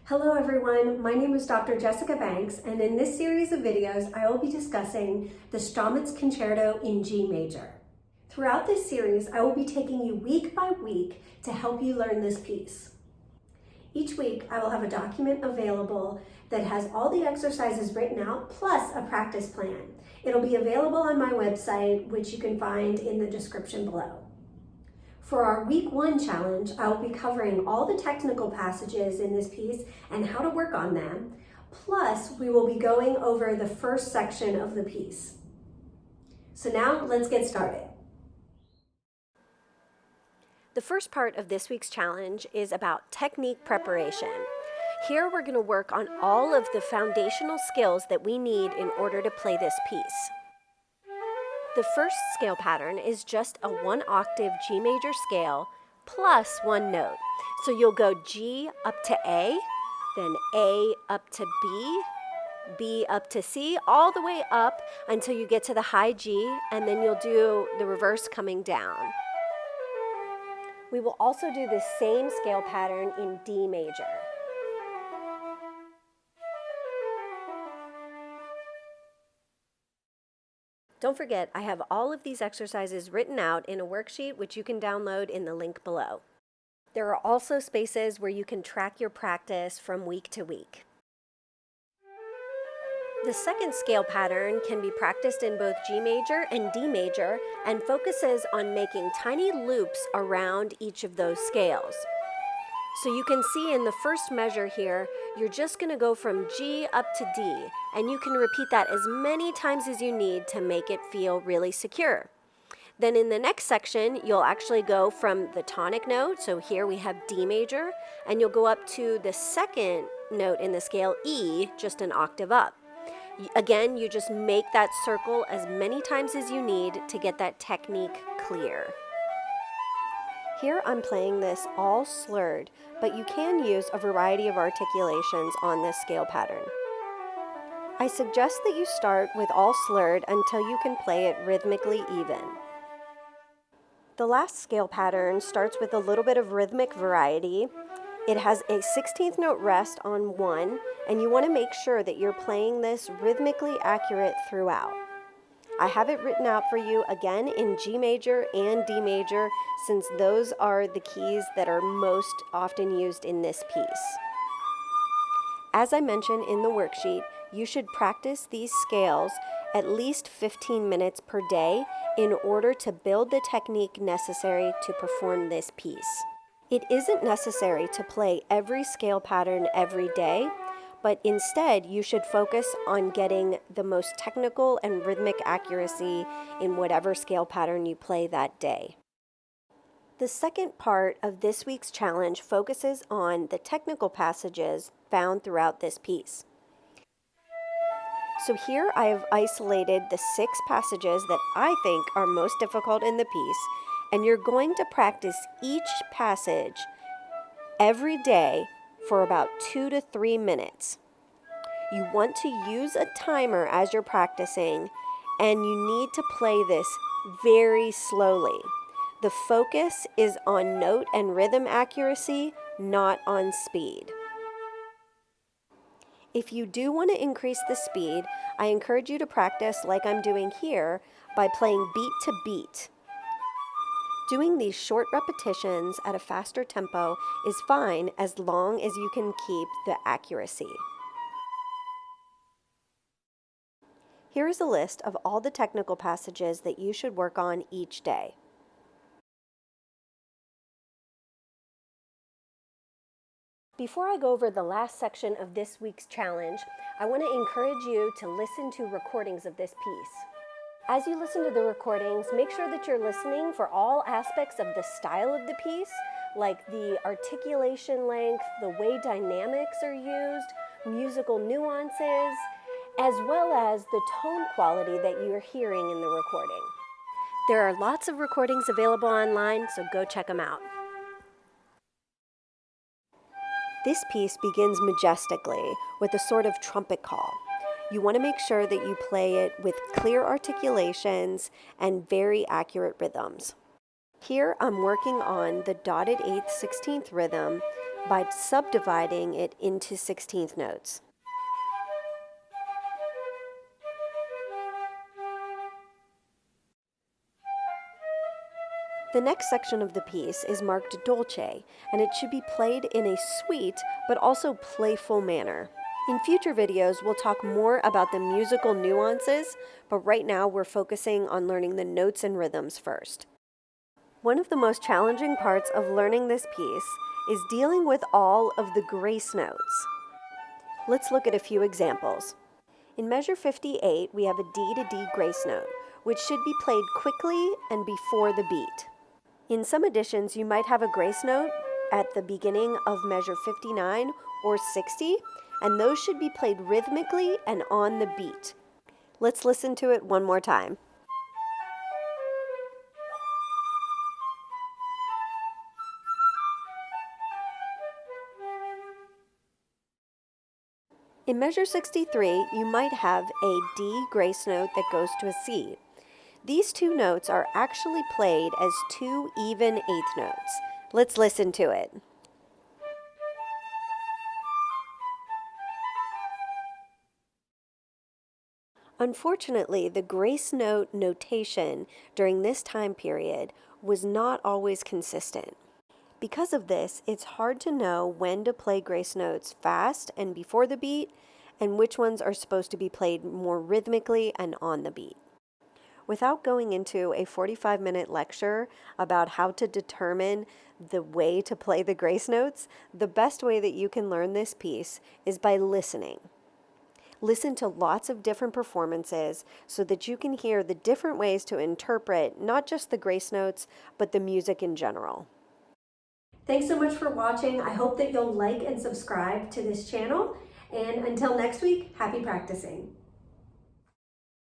Hello everyone, my name is Dr. Jessica Banks, and in this series of videos I will be discussing the Stamitz Concerto in G major. Throughout this series I will be taking you week by week to help you learn this piece. Each week I will have a document available that has all the exercises written out plus a practice plan. It'll be available on my website, which you can find in the description below. For our week 1 challenge, I will be covering all the technical passages in this piece and how to work on them. Plus, we will be going over the first section of the piece. So now let's get started. The first part of this week's challenge is about technique preparation. Here we're going to work on all of the foundational skills that we need in order to play this piece. The first scale pattern is just a 1-octave G major scale plus 1 note. So you'll go G up to A, then A up to B, B up to C, all the way up until you get to the high G, and then you'll do the reverse coming down. We will also do the same scale pattern in D major. Don't forget, I have all of these exercises written out in a worksheet which you can download in the link below. There are also spaces where you can track your practice from week to week. The second scale pattern can be practiced in both G major and D major and focuses on making tiny loops around each of those scales. So you can see in the first measure here, you're just going to go from G up to D, and you can repeat that as many times as you need to make it feel really secure. Then in the next section, you'll actually go from the tonic note, so here we have D major, and you'll go up to the second note in the scale, E, just an octave up. Again, you just make that circle as many times as you need to get that technique clear. Here I'm playing this all slurred, but you can use a variety of articulations on this scale pattern. I suggest that you start with all slurred until you can play it rhythmically even. The last scale pattern starts with a little bit of rhythmic variety. It has a 16th note rest on 1, and you want to make sure that you're playing this rhythmically accurate throughout. I have it written out for you again in G major and D major, since those are the keys that are most often used in this piece. As I mentioned in the worksheet, you should practice these scales at least 15 minutes per day in order to build the technique necessary to perform this piece. It isn't necessary to play every scale pattern every day, but instead you should focus on getting the most technical and rhythmic accuracy in whatever scale pattern you play that day. The second part of this week's challenge focuses on the technical passages found throughout this piece. So here I have isolated the 6 passages that I think are most difficult in the piece, and you're going to practice each passage every day for about 2 to 3 minutes. You want to use a timer as you're practicing, and you need to play this very slowly. The focus is on note and rhythm accuracy, not on speed. If you do want to increase the speed, I encourage you to practice like I'm doing here by playing beat to beat. Doing these short repetitions at a faster tempo is fine as long as you can keep the accuracy. Here is a list of all the technical passages that you should work on each day. Before I go over the last section of this week's challenge, I want to encourage you to listen to recordings of this piece. As you listen to the recordings, make sure that you're listening for all aspects of the style of the piece, like the articulation length, the way dynamics are used, musical nuances, as well as the tone quality that you're hearing in the recording. There are lots of recordings available online, so go check them out. This piece begins majestically with a sort of trumpet call. You want to make sure that you play it with clear articulations and very accurate rhythms. Here I'm working on the dotted 8/16 rhythm by subdividing it into 16th notes. The next section of the piece is marked dolce, and it should be played in a sweet but also playful manner. In future videos, we'll talk more about the musical nuances, but right now we're focusing on learning the notes and rhythms first. One of the most challenging parts of learning this piece is dealing with all of the grace notes. Let's look at a few examples. In measure 58, we have a D to D grace note, which should be played quickly and before the beat. In some editions, you might have a grace note at the beginning of measure 59 or 60, and those should be played rhythmically and on the beat. Let's listen to it one more time. In measure 63, you might have a D grace note that goes to a C. These two notes are actually played as two even eighth notes. Let's listen to it. Unfortunately, the grace note notation during this time period was not always consistent. Because of this, it's hard to know when to play grace notes fast and before the beat, and which ones are supposed to be played more rhythmically and on the beat. Without going into a 45-minute lecture about how to determine the way to play the grace notes, the best way that you can learn this piece is by listening. Listen to lots of different performances so that you can hear the different ways to interpret not just the grace notes, but the music in general. Thanks so much for watching. I hope that you'll like and subscribe to this channel. And until next week, happy practicing.